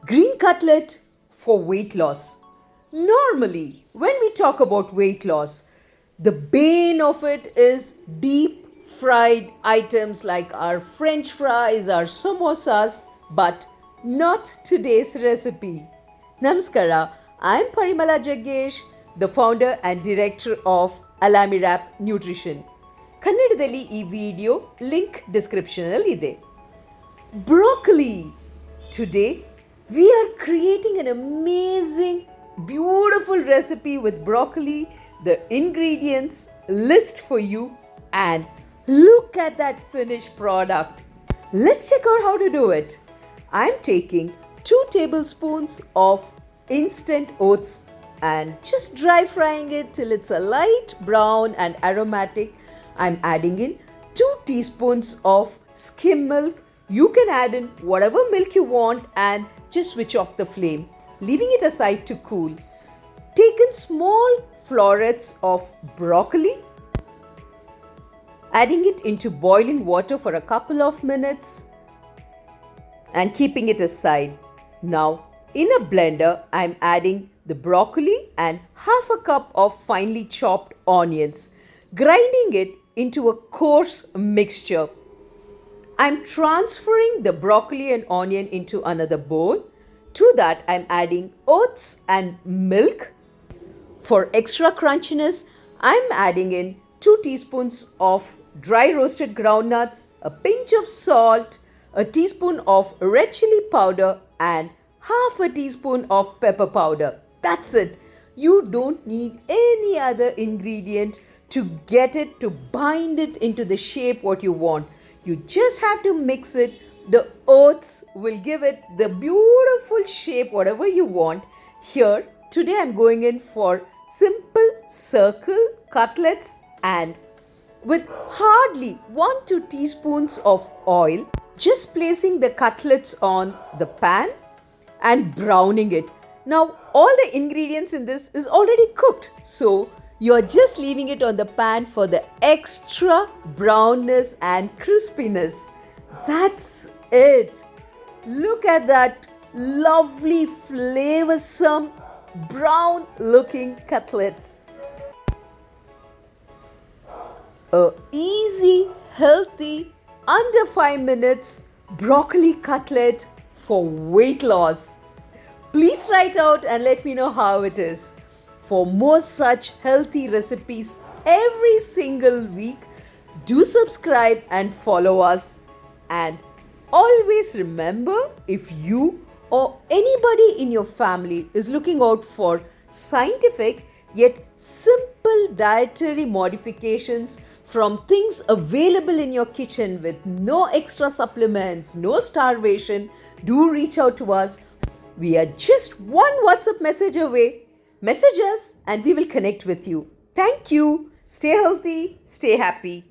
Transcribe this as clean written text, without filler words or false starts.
Green cutlet for weight loss. Normally, when we talk about weight loss, the bane of it is deep fried items like our french fries, our samosas, but not today's recipe. Namaskara, I'm Parimala Jaggesh, the founder and director of Alamirap Nutrition. ಕನ್ನಡದಲ್ಲಿ ಈ video link ಡಿಸ್ಕ್ರಿಪ್ಷನಲ್ಲಿದೆ. Broccoli. Today, we are creating an amazing, beautiful recipe with broccoli. The ingredients list for you and look at that finished product. Let's check out how to do it. I'm taking 2 tablespoons of instant oats and just dry frying it till it's a light brown and aromatic. I'm adding in 2 teaspoons of skim milk. You can add in whatever milk you want and just switch off the flame, leaving it aside to cool. Take in small florets of broccoli, adding it into boiling water for a couple of minutes and keeping it aside. Now, in a blender, I'm adding the broccoli and half a cup of finely chopped onions, grinding it into a coarse mixture. I'm transferring the broccoli and onion into another bowl. To that, I'm adding oats and milk. For extra crunchiness, I'm adding in 2 teaspoons of dry roasted groundnuts, a pinch of salt, a teaspoon of red chili powder, and half a teaspoon of pepper powder. That's it. You don't need any other ingredient to get it to bind it into the shape what you want. You just have to mix it. The oats will give it the beautiful shape whatever you want. Here today I'm going in for simple circle cutlets and with hardly 1 to 2 teaspoons of oil, just placing the cutlets on the pan and browning it. Now all the ingredients in this is already cooked, so you're just leaving it on the pan for the extra brownness and crispiness. That's it. Look at that lovely, flavorsome, brown looking cutlets. A easy, healthy, under 5 minutes broccoli cutlet for weight loss. Please try it out and let me know how it is. For more such healthy recipes every single week, do subscribe and follow us. And always remember, if you or anybody in your family is looking out for scientific yet simple dietary modifications from things available in your kitchen with no extra supplements, no starvation, do reach out to us. We are just one WhatsApp message away. Message us and we will connect with you. Thank you. Stay healthy, stay happy.